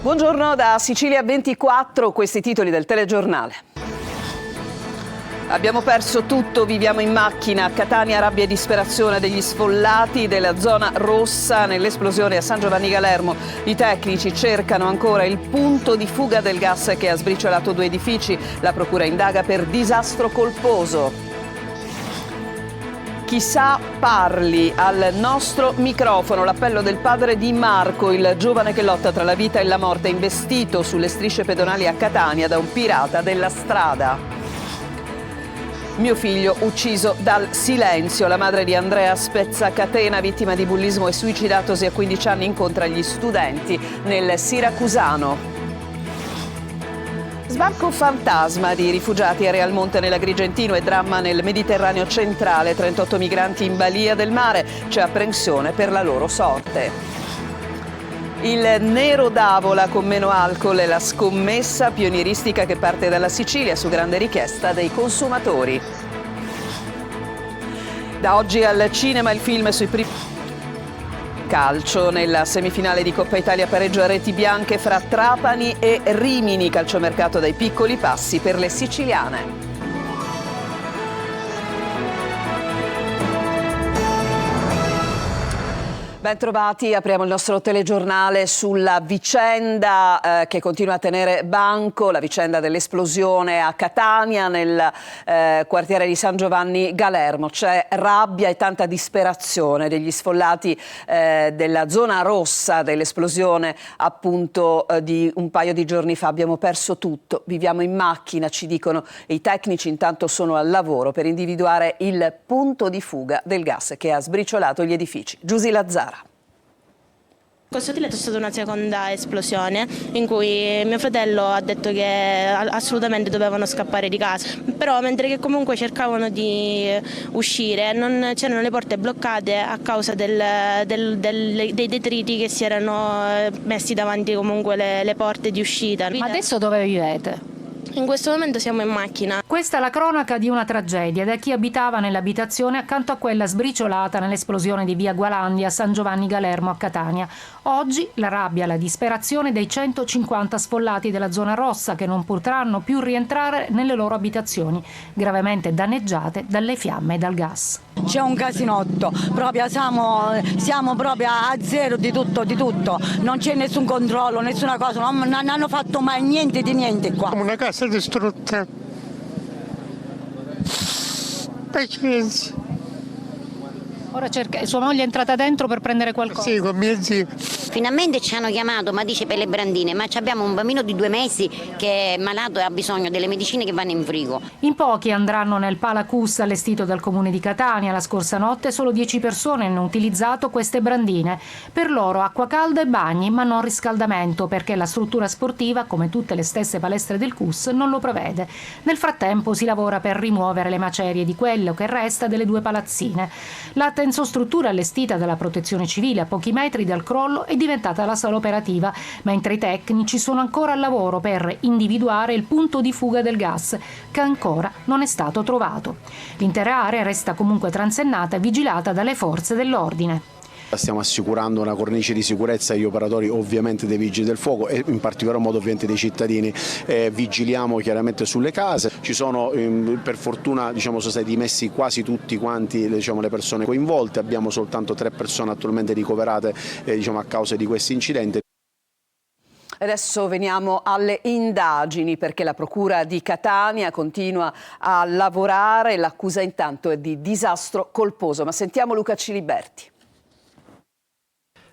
Buongiorno da Sicilia 24, questi titoli del telegiornale. Abbiamo perso tutto, viviamo in macchina. A Catania rabbia e disperazione degli sfollati della zona rossa nell'esplosione a San Giovanni Galermo. I tecnici cercano ancora il punto di fuga del gas che ha sbriciolato 2 edifici. La procura indaga per disastro colposo. Chissà parli al nostro microfono. L'appello del padre di Marco, il giovane che lotta tra la vita e la morte, investito sulle strisce pedonali a Catania da un pirata della strada. Mio figlio ucciso dal silenzio. La madre di Andrea Spezzacatena, vittima di bullismo e suicidatosi a 15 anni, incontra gli studenti nel Siracusano. Sbarco fantasma di rifugiati a Realmonte nell'Agrigentino e dramma nel Mediterraneo centrale. 38 migranti in balia del mare. C'è apprensione per la loro sorte. Il Nero d'Avola con meno alcol è la scommessa pionieristica che parte dalla Sicilia su grande richiesta dei consumatori. Da oggi al cinema il film sui primi... Calcio, nella semifinale di Coppa Italia pareggio a reti bianche fra Trapani e Rimini, calciomercato dai piccoli passi per le siciliane. Bentrovati, apriamo il nostro telegiornale sulla vicenda che continua a tenere banco, la vicenda dell'esplosione a Catania nel quartiere di San Giovanni Galermo. C'è rabbia e tanta disperazione degli sfollati della zona rossa dell'esplosione appunto di un paio di giorni fa. Abbiamo perso tutto, viviamo in macchina, ci dicono i tecnici, intanto sono al lavoro per individuare il punto di fuga del gas che ha sbriciolato gli edifici. Giusy Lazzara. Questo diletto è stata una seconda esplosione in cui mio fratello ha detto che assolutamente dovevano scappare di casa, però mentre che comunque cercavano di uscire c'erano le porte bloccate a causa dei detriti che si erano messi davanti comunque le porte di uscita. Ma adesso dove vivete? In questo momento siamo in macchina. Questa è la cronaca di una tragedia da chi abitava nell'abitazione accanto a quella sbriciolata nell'esplosione di via Gualandi a San Giovanni Galermo a Catania. Oggi la rabbia, la disperazione dei 150 sfollati della zona rossa che non potranno più rientrare nelle loro abitazioni, gravemente danneggiate dalle fiamme e dal gas. C'è un casinotto, proprio siamo proprio a zero di tutto, non c'è nessun controllo, nessuna cosa, non hanno fatto mai niente di niente qua. Una casa distrutta. Pazienza. Ora sua moglie è entrata dentro per prendere qualcosa? Sì, con mio zio. Finalmente ci hanno chiamato, ma dice per le brandine, ma abbiamo un bambino di 2 mesi che è malato e ha bisogno delle medicine che vanno in frigo. In pochi andranno nel Palacus allestito dal comune di Catania. La scorsa notte solo 10 persone hanno utilizzato queste brandine. Per loro acqua calda e bagni, ma non riscaldamento, perché la struttura sportiva, come tutte le stesse palestre del CUS, non lo prevede. Nel frattempo si lavora per rimuovere le macerie di quello che resta delle 2 palazzine. La tensostruttura allestita dalla Protezione Civile a pochi metri dal crollo è diventata la sala operativa, mentre i tecnici sono ancora al lavoro per individuare il punto di fuga del gas, che ancora non è stato trovato. L'intera area resta comunque transennata e vigilata dalle forze dell'ordine. Stiamo assicurando una cornice di sicurezza agli operatori, ovviamente dei vigili del fuoco e in particolar modo ovviamente dei cittadini. Vigiliamo chiaramente sulle case, ci sono per fortuna sono stati messi quasi tutti quanti le persone coinvolte, abbiamo soltanto 3 persone attualmente ricoverate a causa di questo incidente. Adesso veniamo alle indagini perché la Procura di Catania continua a lavorare, l'accusa intanto è di disastro colposo, ma sentiamo Luca Ciliberti.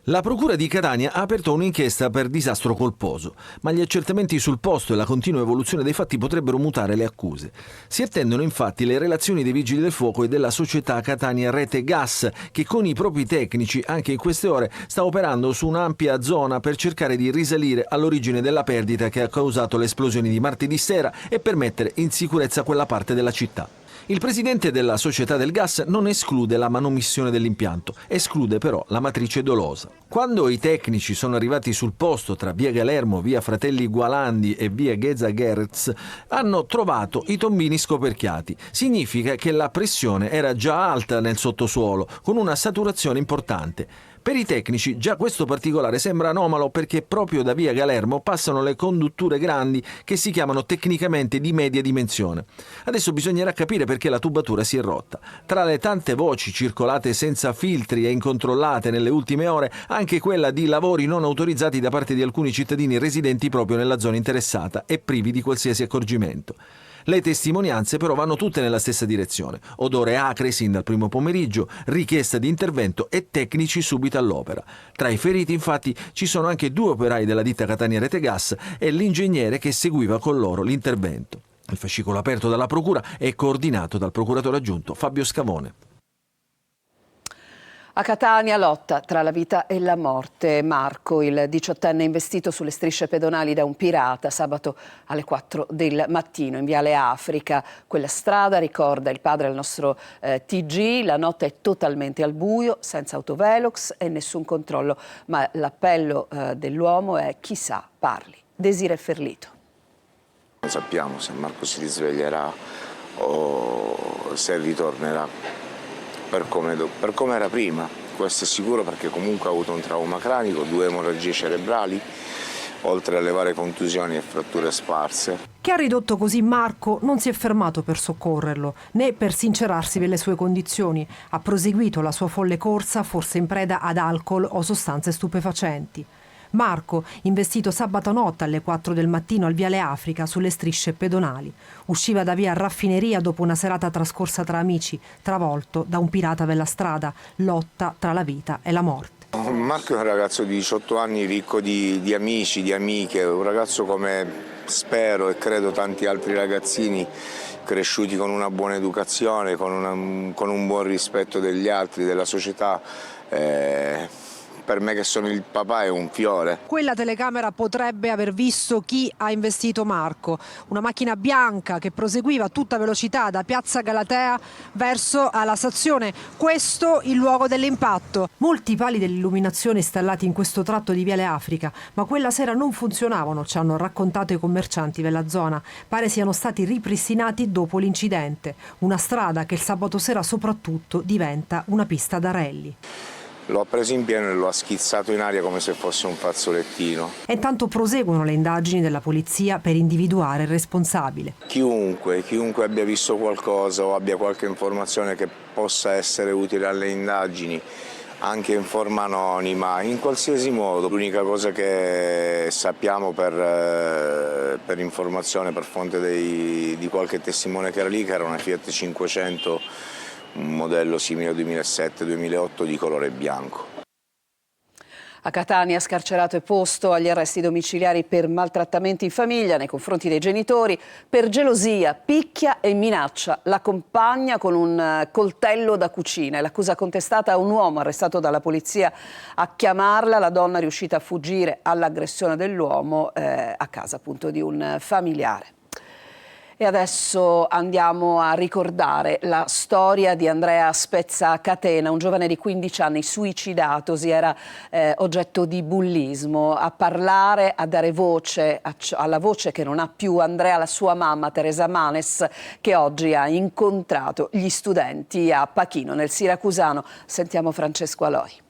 La Procura di Catania ha aperto un'inchiesta per disastro colposo, ma gli accertamenti sul posto e la continua evoluzione dei fatti potrebbero mutare le accuse. Si attendono infatti le relazioni dei Vigili del Fuoco e della società Catania Rete Gas, che con i propri tecnici, anche in queste ore, sta operando su un'ampia zona per cercare di risalire all'origine della perdita che ha causato le esplosioni di martedì sera e per mettere in sicurezza quella parte della città. Il presidente della società del gas non esclude la manomissione dell'impianto, esclude però la matrice dolosa. Quando i tecnici sono arrivati sul posto tra via Galermo, via Fratelli Gualandi e via Ghezza Gerz, hanno trovato i tombini scoperchiati. Significa che la pressione era già alta nel sottosuolo, con una saturazione importante. Per i tecnici già questo particolare sembra anomalo perché proprio da via Galermo passano le condutture grandi che si chiamano tecnicamente di media dimensione. Adesso bisognerà capire perché la tubatura si è rotta. Tra le tante voci circolate senza filtri e incontrollate nelle ultime ore, anche quella di lavori non autorizzati da parte di alcuni cittadini residenti proprio nella zona interessata e privi di qualsiasi accorgimento. Le testimonianze però vanno tutte nella stessa direzione. Odore acre sin dal primo pomeriggio, richiesta di intervento e tecnici subito all'opera. Tra i feriti infatti ci sono anche 2 operai della ditta Catania Rete Gas e l'ingegnere che seguiva con loro l'intervento. Il fascicolo aperto dalla procura è coordinato dal procuratore aggiunto Fabio Scavone. A Catania lotta tra la vita e la morte. Marco, il 18enne investito sulle strisce pedonali da un pirata sabato alle 4 del mattino in Viale Africa. Quella strada, ricorda il padre del nostro TG, la notte è totalmente al buio, senza autovelox e nessun controllo, ma l'appello dell'uomo è chissà parli. Desire Ferlito. Non sappiamo se Marco si risveglierà o se ritornerà per come era prima. Questo è sicuro, perché comunque ha avuto un trauma cranico, 2 emorragie cerebrali, oltre alle varie contusioni e fratture sparse. Che ha ridotto così Marco non si è fermato per soccorrerlo, né per sincerarsi delle sue condizioni. Ha proseguito la sua folle corsa, forse in preda ad alcol o sostanze stupefacenti. Marco, investito sabato notte alle 4 del mattino al Viale Africa sulle strisce pedonali. Usciva da via Raffineria dopo una serata trascorsa tra amici, travolto da un pirata della strada, lotta tra la vita e la morte. Marco è un ragazzo di 18 anni ricco di amici, di amiche, un ragazzo come spero e credo tanti altri ragazzini cresciuti con una buona educazione, con un buon rispetto degli altri, della società. Per me che sono il papà è un fiore. Quella telecamera potrebbe aver visto chi ha investito Marco. Una macchina bianca che proseguiva a tutta velocità da Piazza Galatea verso la stazione. Questo il luogo dell'impatto. Molti pali dell'illuminazione installati in questo tratto di Viale Africa, ma quella sera non funzionavano, ci hanno raccontato i commercianti della zona. Pare siano stati ripristinati dopo l'incidente. Una strada che il sabato sera soprattutto diventa una pista da rally. Lo ha preso in pieno e lo ha schizzato in aria come se fosse un fazzolettino. E intanto proseguono le indagini della polizia per individuare il responsabile. Chiunque abbia visto qualcosa o abbia qualche informazione che possa essere utile alle indagini, anche in forma anonima, in qualsiasi modo. L'unica cosa che sappiamo per informazione, per fonte di qualche testimone che era lì, che era una Fiat 500, un modello simile al 2007-2008 di colore bianco. A Catania scarcerato e posto agli arresti domiciliari per maltrattamenti in famiglia nei confronti dei genitori, per gelosia, picchia e minaccia la compagna con un coltello da cucina. È l'accusa contestata a un uomo arrestato dalla polizia a chiamarla. La donna è riuscita a fuggire all'aggressione dell'uomo a casa appunto di un familiare. E adesso andiamo a ricordare la storia di Andrea Spezza Catena, un giovane di 15 anni suicidatosi, era oggetto di bullismo. A parlare, a dare voce alla voce che non ha più Andrea, la sua mamma Teresa Manes, che oggi ha incontrato gli studenti a Pachino, nel Siracusano. Sentiamo Francesco Aloi.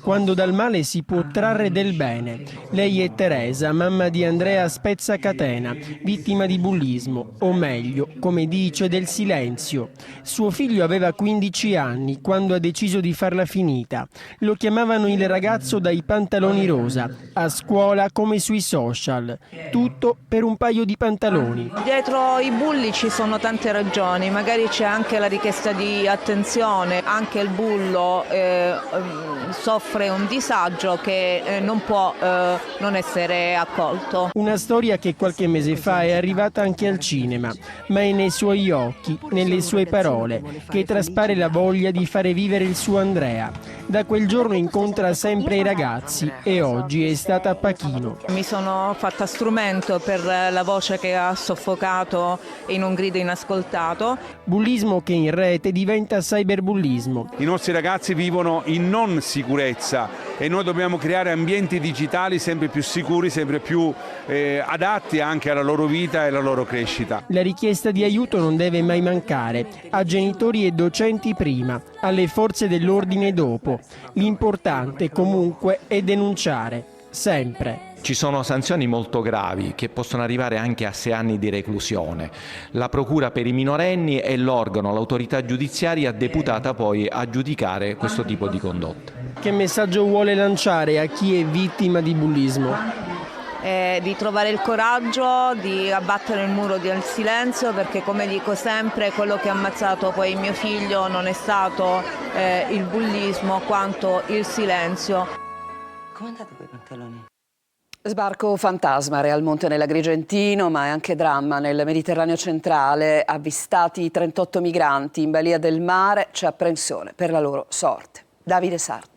Quando dal male si può trarre del bene. Lei è Teresa, mamma di Andrea Spezza Catena, vittima di bullismo, o meglio, come dice, del silenzio. Suo figlio aveva 15 anni quando ha deciso di farla finita. Lo chiamavano il ragazzo dai pantaloni rosa, a scuola come sui social. Tutto per un paio di pantaloni. Dietro i bulli ci sono tante ragioni, magari c'è anche la richiesta di attenzione, anche il bullo soffre un disagio che non può non essere accolto. Una storia che qualche mese fa è arrivata anche al cinema, ma è nei suoi occhi, nelle sue parole, che traspare la voglia di fare vivere il suo Andrea. Da quel giorno incontra sempre i ragazzi e oggi è stata a Pachino. Mi sono fatta strumento per la voce che ha soffocato in un grido inascoltato. Bullismo che in rete diventa cyberbullismo. I nostri ragazzi vivono in non sicurezza e noi dobbiamo creare ambienti digitali sempre più sicuri, sempre più adatti anche alla loro vita e alla loro crescita. La richiesta di aiuto non deve mai mancare, a genitori e docenti prima, alle forze dell'ordine dopo, L'importante comunque è denunciare, sempre. Ci sono sanzioni molto gravi che possono arrivare anche a 6 anni di reclusione. La procura per i minorenni è l'organo, l'autorità giudiziaria deputata poi a giudicare questo tipo di condotte. Che messaggio vuole lanciare a chi è vittima di bullismo? Di trovare il coraggio di abbattere il muro del silenzio, perché come dico sempre, quello che ha ammazzato poi mio figlio non è stato il bullismo quanto il silenzio. Come andate con i pantaloni? Sbarco fantasma, Real Monte nell'Agrigentino, ma è anche dramma nel Mediterraneo centrale. Avvistati 38 migranti in balia del mare, c'è apprensione per la loro sorte. Davide Sardo.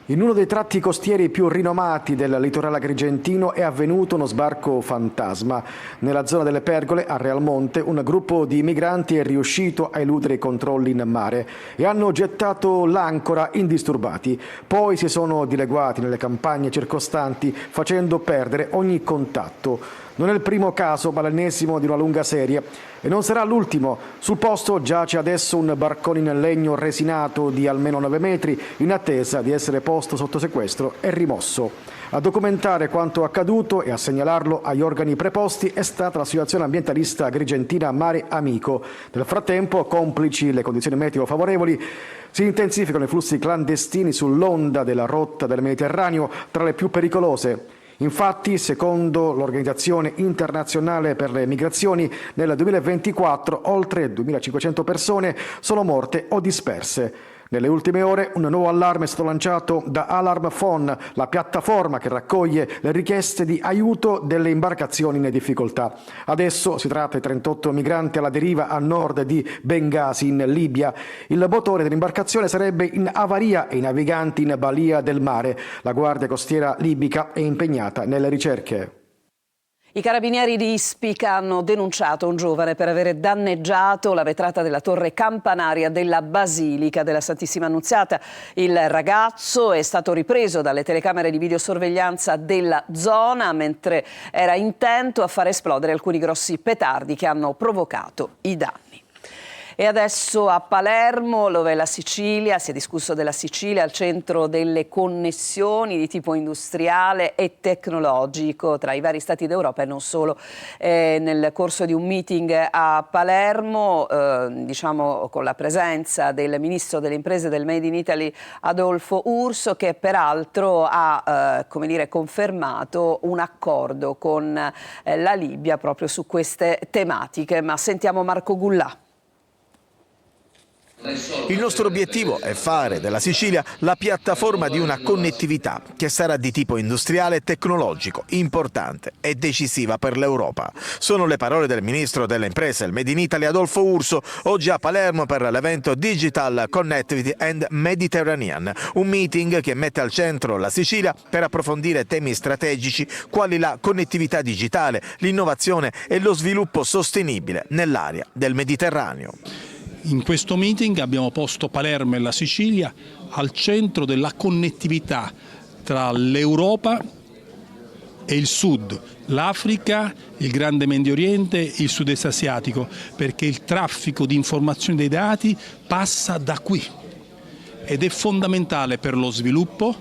In uno dei tratti costieri più rinomati del litorale agrigentino è avvenuto uno sbarco fantasma. Nella zona delle Pergole, a Real Monte, un gruppo di migranti è riuscito a eludere i controlli in mare e hanno gettato l'ancora indisturbati. Poi si sono dileguati nelle campagne circostanti, facendo perdere ogni contatto. Non è il primo caso, ma l'ennesimo di una lunga serie. E non sarà l'ultimo. Sul posto giace adesso un barcone in legno resinato di almeno 9 metri, in attesa di essere posto sotto sequestro e rimosso. A documentare quanto accaduto e a segnalarlo agli organi preposti è stata l'associazione ambientalista agrigentina Mare Amico. Nel frattempo, complici le condizioni meteo favorevoli, si intensificano i flussi clandestini sull'onda della rotta del Mediterraneo, tra le più pericolose. Infatti, secondo l'Organizzazione Internazionale per le Migrazioni, nel 2024 oltre 2.500 persone sono morte o disperse. Nelle ultime ore un nuovo allarme è stato lanciato da Alarm Phone, la piattaforma che raccoglie le richieste di aiuto delle imbarcazioni in difficoltà. Adesso si tratta di 38 migranti alla deriva a nord di Bengasi, in Libia. Il motore dell'imbarcazione sarebbe in avaria e i naviganti in balia del mare. La Guardia Costiera libica è impegnata nelle ricerche. I carabinieri di Ispica hanno denunciato un giovane per avere danneggiato la vetrata della torre campanaria della Basilica della Santissima Annunziata. Il ragazzo è stato ripreso dalle telecamere di videosorveglianza della zona mentre era intento a far esplodere alcuni grossi petardi che hanno provocato i danni. E adesso a Palermo, dove la Sicilia, si è discusso della Sicilia al centro delle connessioni di tipo industriale e tecnologico tra i vari stati d'Europa e non solo. Nel corso di un meeting a Palermo, diciamo con la presenza del ministro delle imprese del Made in Italy Adolfo Urso, che peraltro ha confermato un accordo con la Libia proprio su queste tematiche. Ma sentiamo Marco Gullà. Il nostro obiettivo è fare della Sicilia la piattaforma di una connettività che sarà di tipo industriale e tecnologico, importante e decisiva per l'Europa. Sono le parole del ministro delle imprese del Made in Italy Adolfo Urso oggi a Palermo per l'evento Digital Connectivity and Mediterranean, un meeting che mette al centro la Sicilia per approfondire temi strategici quali la connettività digitale, l'innovazione e lo sviluppo sostenibile nell'area del Mediterraneo. In questo meeting abbiamo posto Palermo e la Sicilia al centro della connettività tra l'Europa e il Sud, l'Africa, il Grande Medio Oriente, il Sud-Est asiatico, perché il traffico di informazioni dei dati passa da qui ed è fondamentale per lo sviluppo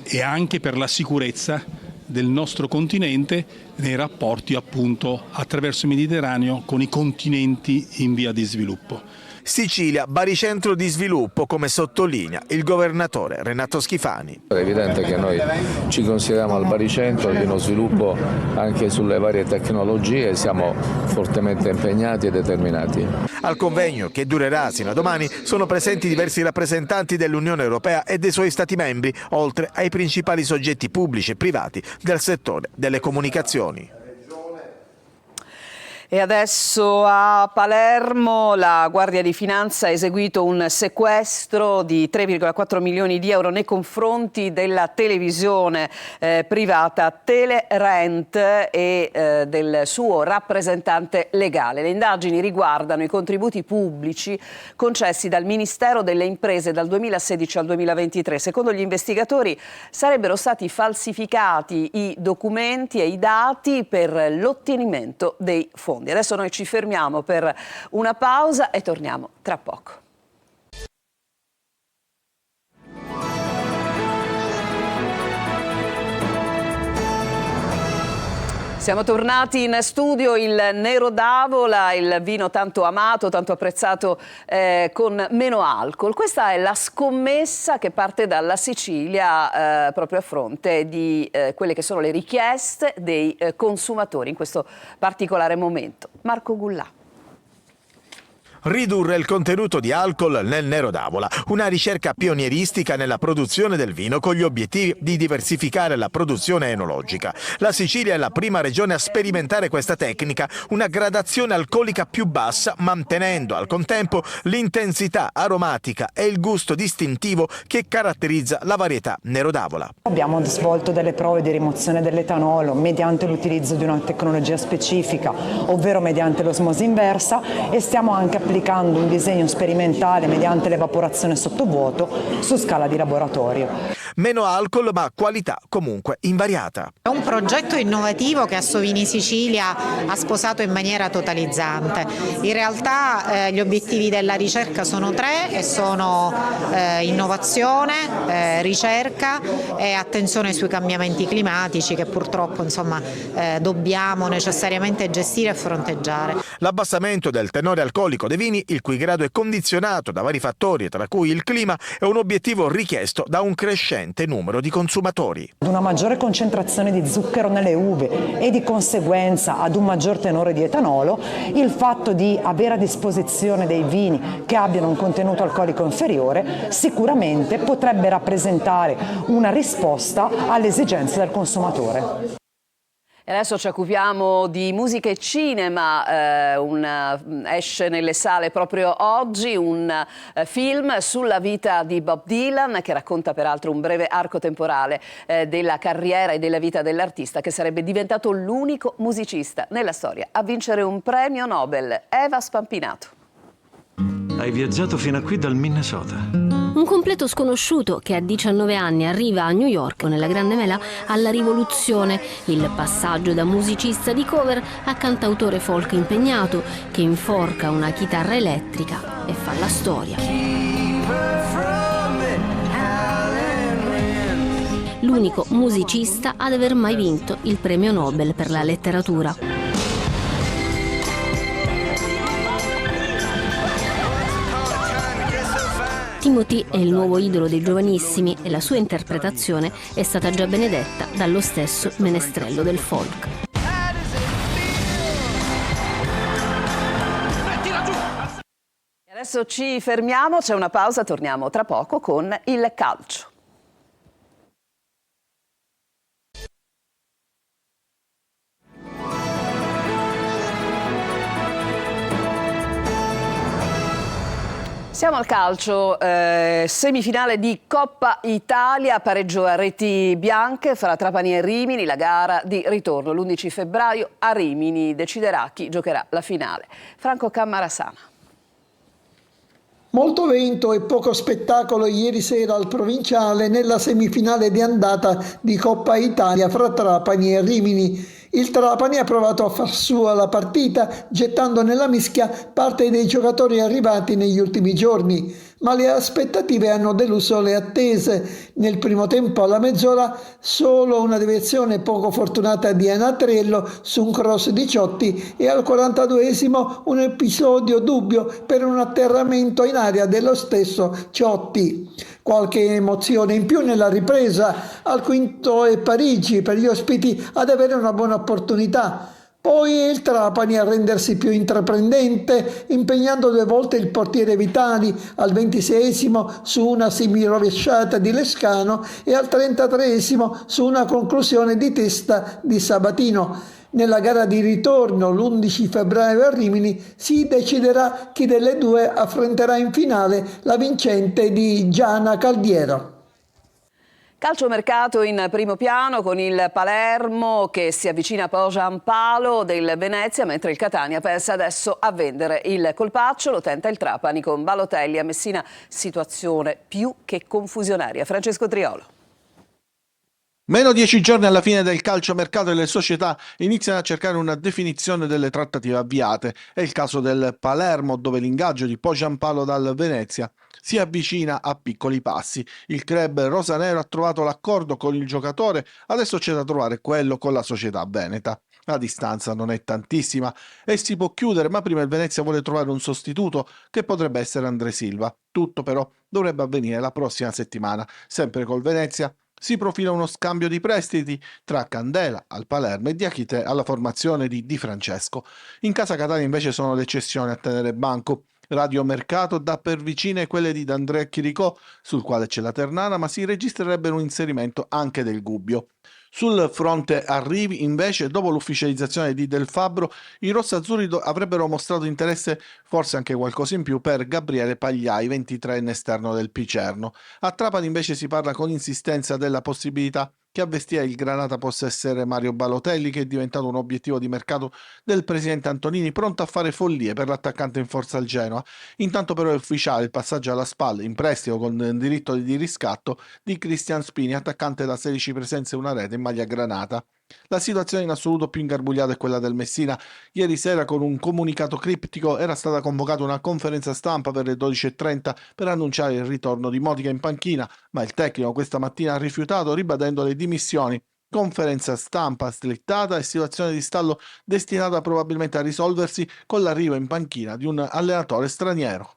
e anche per la sicurezza del nostro continente nei rapporti appunto attraverso il Mediterraneo con i continenti in via di sviluppo. Sicilia, baricentro di sviluppo, come sottolinea il governatore Renato Schifani. È evidente che noi ci consideriamo al baricentro di uno sviluppo anche sulle varie tecnologie e siamo fortemente impegnati e determinati. Al convegno, che durerà sino a domani, sono presenti diversi rappresentanti dell'Unione Europea e dei suoi Stati membri, oltre ai principali soggetti pubblici e privati del settore delle comunicazioni. E adesso a Palermo la Guardia di Finanza ha eseguito un sequestro di 3,4 milioni di euro nei confronti della televisione privata Telerent e del suo rappresentante legale. Le indagini riguardano i contributi pubblici concessi dal Ministero delle Imprese dal 2016 al 2023. Secondo gli investigatori sarebbero stati falsificati i documenti e i dati per l'ottenimento dei fondi. Adesso noi ci fermiamo per una pausa e torniamo tra poco. Siamo tornati in studio, il Nero d'Avola, il vino tanto amato, tanto apprezzato con meno alcol. Questa è la scommessa che parte dalla Sicilia proprio a fronte di quelle che sono le richieste dei consumatori in questo particolare momento. Marco Gullà. Ridurre il contenuto di alcol nel Nero d'Avola, una ricerca pionieristica nella produzione del vino con gli obiettivi di diversificare la produzione enologica. La Sicilia è la prima regione a sperimentare questa tecnica, una gradazione alcolica più bassa, mantenendo al contempo l'intensità aromatica e il gusto distintivo che caratterizza la varietà Nero d'Avola. Abbiamo svolto delle prove di rimozione dell'etanolo mediante l'utilizzo di una tecnologia specifica, ovvero mediante l'osmosi inversa, e stiamo anche applicando un disegno sperimentale mediante l'evaporazione sottovuoto su scala di laboratorio. Meno alcol ma qualità comunque invariata. È un progetto innovativo che Assovini Sicilia ha sposato in maniera totalizzante. In realtà gli obiettivi della ricerca sono tre e sono innovazione, ricerca e attenzione sui cambiamenti climatici che purtroppo dobbiamo necessariamente gestire e fronteggiare. L'abbassamento del tenore alcolico dei vini, il cui grado è condizionato da vari fattori tra cui il clima, è un obiettivo richiesto da un crescente numero di consumatori. Ad una maggiore concentrazione di zucchero nelle uve e di conseguenza ad un maggior tenore di etanolo, il fatto di avere a disposizione dei vini che abbiano un contenuto alcolico inferiore sicuramente potrebbe rappresentare una risposta alle esigenze del consumatore. E adesso ci occupiamo di musica e cinema, esce nelle sale proprio oggi un film sulla vita di Bob Dylan che racconta peraltro un breve arco temporale della carriera e della vita dell'artista che sarebbe diventato l'unico musicista nella storia a vincere un premio Nobel. Eva Spampinato. Hai viaggiato fino a qui dal Minnesota. Un completo sconosciuto che a 19 anni arriva a New York nella grande mela alla rivoluzione, il passaggio da musicista di cover a cantautore folk impegnato che inforca una chitarra elettrica e fa la storia. L'unico musicista ad aver mai vinto il premio Nobel per la letteratura. Timothy è il nuovo idolo dei giovanissimi e la sua interpretazione è stata già benedetta dallo stesso menestrello del folk. E adesso ci fermiamo, c'è una pausa, torniamo tra poco con il calcio. Siamo al calcio, semifinale di Coppa Italia, pareggio a reti bianche fra Trapani e Rimini, la gara di ritorno l'11 febbraio a Rimini deciderà chi giocherà la finale. Franco Cammarasana. Molto vento e poco spettacolo ieri sera al Provinciale nella semifinale di andata di Coppa Italia fra Trapani e Rimini. Il Trapani ha provato a far sua la partita gettando nella mischia parte dei giocatori arrivati negli ultimi giorni, ma le aspettative hanno deluso le attese. Nel primo tempo alla mezz'ora solo una deviazione poco fortunata di Anatriello su un cross di Ciotti e al 42esimo un episodio dubbio per un atterramento in aria dello stesso Ciotti. Qualche emozione in più nella ripresa, al quinto è Parigi per gli ospiti ad avere una buona opportunità. Poi il Trapani a rendersi più intraprendente, impegnando 2 volte il portiere Vitali al 26esimo su una semirovesciata di Lescano e al 33esimo su una conclusione di testa di Sabatino. Nella gara di ritorno l'11 febbraio a Rimini si deciderà chi delle due affronterà in finale la vincente di Giana Caldiero. Calciomercato in primo piano con il Palermo che si avvicina a Pogiampalo del Venezia, mentre il Catania pensa adesso a vendere il colpaccio, lo tenta il Trapani con Balotelli a Messina, situazione più che confusionaria. Francesco Triolo. Meno 10 giorni alla fine del calciomercato e le società iniziano a cercare una definizione delle trattative avviate. È il caso del Palermo, dove l'ingaggio di Pogiampalo dal Venezia si avvicina a piccoli passi. Il club rosanero ha trovato l'accordo con il giocatore, adesso c'è da trovare quello con la società veneta. La distanza non è tantissima e si può chiudere, ma prima il Venezia vuole trovare un sostituto che potrebbe essere André Silva. Tutto però dovrebbe avvenire la prossima settimana. Sempre col Venezia si profila uno scambio di prestiti tra Candela al Palermo e Diachité alla formazione di Di Francesco. In casa Catania invece sono le cessioni a tenere banco. Radio Mercato dà per vicine quelle di D'Andrea Chiricò, sul quale c'è la Ternana, ma si registrerebbe un inserimento anche del Gubbio. Sul fronte arrivi, invece, dopo l'ufficializzazione di Del Fabbro, i rossazzurri avrebbero mostrato interesse, forse anche qualcosa in più, per Gabriele Pagliai, 23enne esterno del Picerno. A Trapani invece si parla con insistenza della possibilità che a vestire il Granata possa essere Mario Balotelli, che è diventato un obiettivo di mercato del presidente Antonini, pronto a fare follie per l'attaccante in forza al Genoa. Intanto però è ufficiale il passaggio alla SPAL in prestito con diritto di riscatto di Cristian Spini, attaccante da 16 presenze e una rete in maglia granata. La situazione in assoluto più ingarbugliata è quella del Messina. Ieri sera, con un comunicato criptico, era stata convocata una conferenza stampa per le 12:30 per annunciare il ritorno di Motica in panchina, ma il tecnico questa mattina ha rifiutato, ribadendo le dimissioni. Conferenza stampa slittata e situazione di stallo destinata probabilmente a risolversi con l'arrivo in panchina di un allenatore straniero.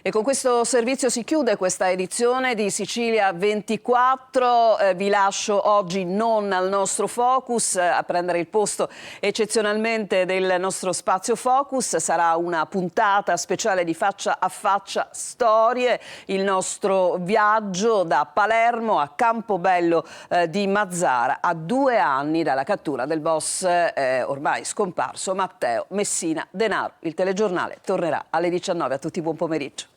E con questo servizio si chiude questa edizione di Sicilia 24. Vi lascio oggi non al nostro Focus, a prendere il posto eccezionalmente del nostro spazio Focus. Sarà una puntata speciale di Faccia a Faccia Storie, il nostro viaggio da Palermo a Campobello di Mazara, a 2 anni dalla cattura del boss ormai scomparso Matteo Messina Denaro. Il telegiornale tornerà alle 19. A tutti buon pomeriggio.